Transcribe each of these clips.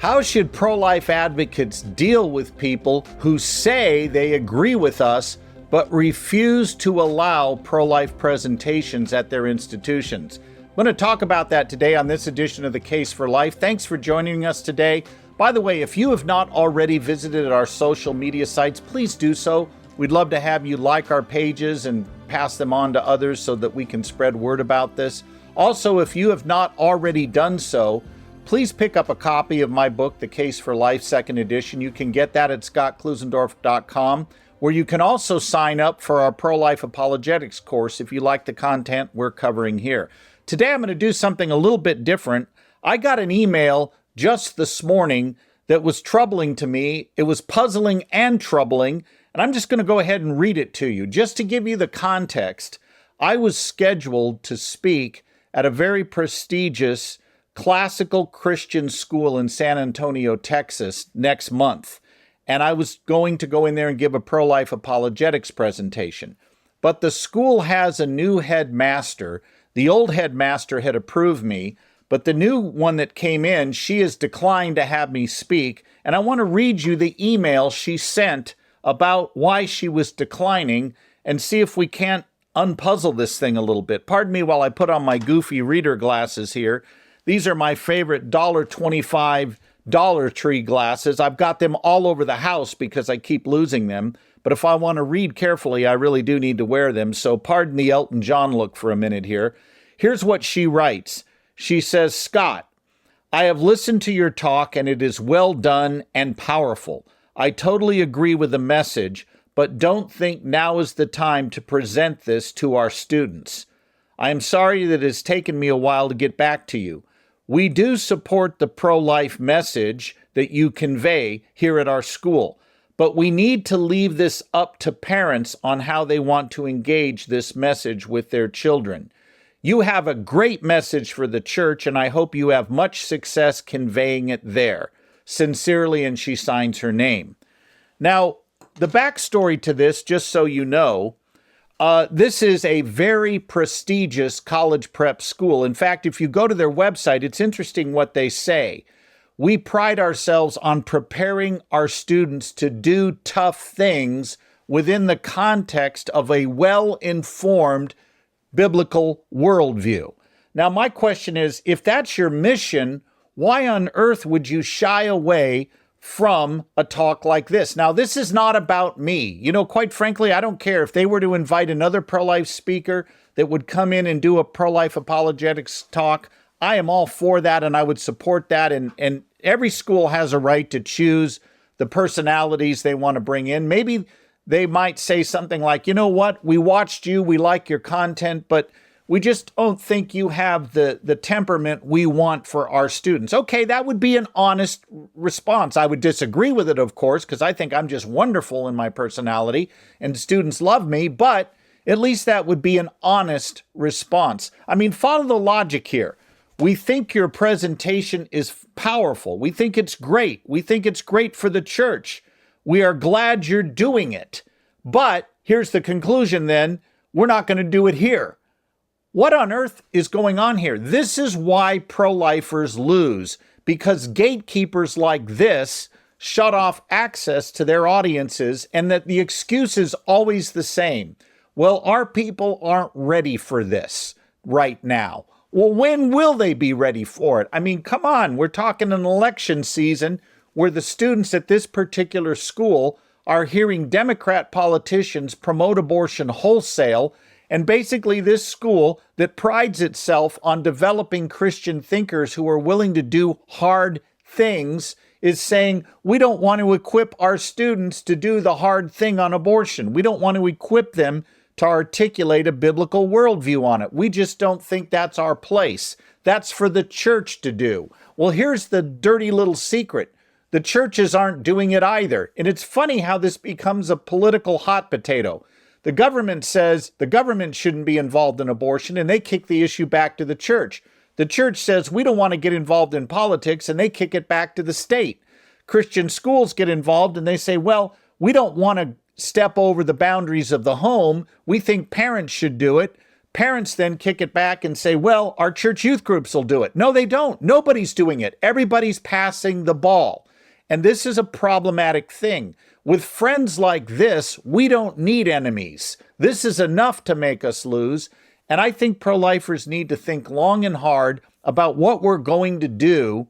How should pro-life advocates deal with people who say they agree with us but refuse to allow pro-life presentations at their institutions? I'm going to talk about that today on this edition of The Case for Life. Thanks for joining us today. By the way, if you have not already visited our social media sites, please do so. We'd love to have you like our pages and pass them on to others so that we can spread word about this. Also, if you have not already done so, please pick up a copy of my book, The Case for Life, 2nd edition. You can get that at scottklusendorf.com, where you can also sign up for our pro-life apologetics course if you like the content we're covering here. Today, I'm going to do something a little bit different. I got an email just this morning that was troubling to me. It was puzzling and troubling, and I'm just going to go ahead and read it to you. Just to give you the context, I was scheduled to speak at a very prestigious classical Christian school in San Antonio, Texas, next month. And I was going to go in there and give a pro-life apologetics presentation. But the school has a new headmaster. The old headmaster had approved me, but the new one that came in, she has declined to have me speak. And I want to read you the email she sent about why she was declining and see if we can't unpuzzle this thing a little bit. Pardon me while I put on my goofy reader glasses here. These are my favorite $1.25 Dollar Tree glasses. I've got them all over the house because I keep losing them. But if I want to read carefully, I really do need to wear them. So pardon the Elton John look for a minute here. Here's what she writes. She says, "Scott, I have listened to your talk and it is well done and powerful. I totally agree with the message, but don't think now is the time to present this to our students. I am sorry that it has taken me a while to get back to you. We do support the pro-life message that you convey here at our school, but we need to leave this up to parents on how they want to engage this message with their children. You have a great message for the church, and I hope you have much success conveying it there. Sincerely," and she signs her name. Now, the backstory to this, just so you know, this is a very prestigious college prep school. In fact, if you go to their website, it's interesting what they say. We pride ourselves on preparing our students to do tough things within the context of a well-informed biblical worldview. Now, my question is, if that's your mission, why on earth would you shy away from a talk like this? Now, this is not about me. You know, quite frankly, I don't care if they were to invite another pro-life speaker that would come in and do a pro-life apologetics talk. I am all for that, and I would support that. And every school has a right to choose the personalities they want to bring in. Maybe they might say something like, "You know what? We watched you. We like your content, but we just don't think you have the temperament we want for our students." Okay, that would be an honest response. I would disagree with it, of course, because I think I'm just wonderful in my personality and students love me, but at least that would be an honest response. I mean, follow the logic here. We think your presentation is powerful. We think it's great. We think it's great for the church. We are glad you're doing it. But here's the conclusion then, we're not going to do it here. What on earth is going on here? This is why pro-lifers lose, because gatekeepers like this shut off access to their audiences, and that the excuse is always the same. Well, our people aren't ready for this right now. Well, when will they be ready for it? I mean, come on, we're talking an election season where the students at this particular school are hearing Democrat politicians promote abortion wholesale. And basically, this school that prides itself on developing Christian thinkers who are willing to do hard things is saying, we don't want to equip our students to do the hard thing on abortion. We don't want to equip them to articulate a biblical worldview on it. We just don't think that's our place. That's for the church to do. Well, here's the dirty little secret. The churches aren't doing it either. And it's funny how this becomes a political hot potato. The government says the government shouldn't be involved in abortion, and they kick the issue back to the church. The church says we don't want to get involved in politics, and they kick it back to the state. Christian schools get involved, and they say, well, we don't want to step over the boundaries of the home. We think parents should do it. Parents then kick it back and say, well, our church youth groups will do it. No, they don't. Nobody's doing it. Everybody's passing the ball. And this is a problematic thing. With friends like this, we don't need enemies. This is enough to make us lose. And I think pro-lifers need to think long and hard about what we're going to do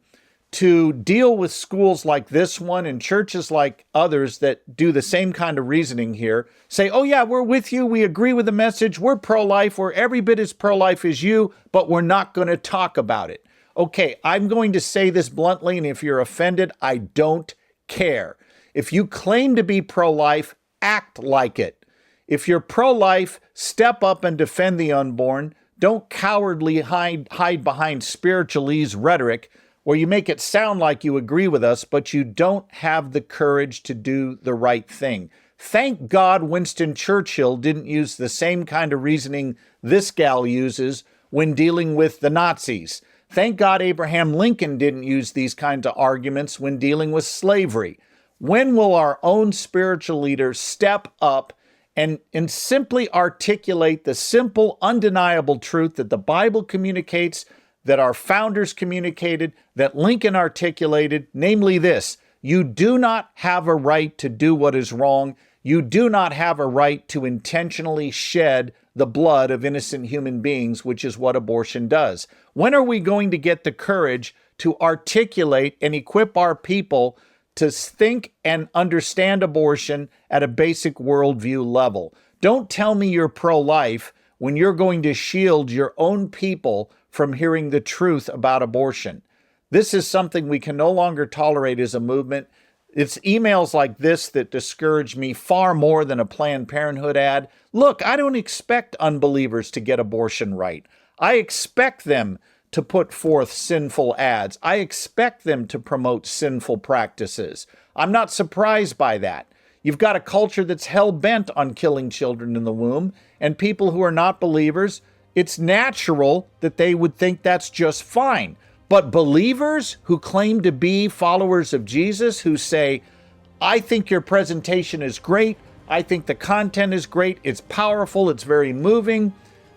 to deal with schools like this one and churches like others that do the same kind of reasoning here. Say, oh yeah, we're with you. We agree with the message. We're pro-life. We're every bit as pro-life as you, but we're not going to talk about it. Okay, I'm going to say this bluntly, and if you're offended, I don't care. If you claim to be pro-life, act like it. If you're pro-life, step up and defend the unborn. Don't cowardly hide behind spiritualese rhetoric where you make it sound like you agree with us, but you don't have the courage to do the right thing. Thank God Winston Churchill didn't use the same kind of reasoning this gal uses when dealing with the Nazis. Thank God Abraham Lincoln didn't use these kinds of arguments when dealing with slavery. When will our own spiritual leaders step up and simply articulate the simple, undeniable truth that the Bible communicates, that our founders communicated, that Lincoln articulated, namely this: you do not have a right to do what is wrong. You do not have a right to intentionally shed the blood of innocent human beings, which is what abortion does. When are we going to get the courage to articulate and equip our people to think and understand abortion at a basic worldview level? Don't tell me you're pro-life when you're going to shield your own people from hearing the truth about abortion. This is something we can no longer tolerate as a movement. It's emails like this that discourage me far more than a Planned Parenthood ad. Look, I don't expect unbelievers to get abortion right. I expect them to put forth sinful ads. I expect them to promote sinful practices. I'm not surprised by that. You've got a culture that's hell-bent on killing children in the womb, and people who are not believers, it's natural that they would think that's just fine. But believers who claim to be followers of Jesus, who say, I think your presentation is great, I think the content is great, it's powerful, it's very moving,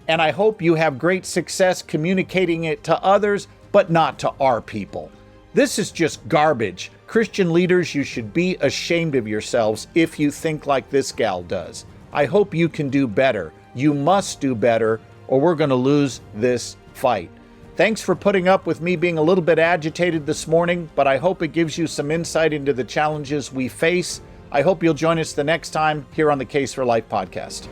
and I hope you have great success communicating it to others, but not to our people. This is just garbage. Christian leaders, you should be ashamed of yourselves if you think like this gal does. I hope you can do better. You must do better, or we're going to lose this fight. Thanks for putting up with me being a little bit agitated this morning, but I hope it gives you some insight into the challenges we face. I hope you'll join us the next time here on the Case for Life podcast.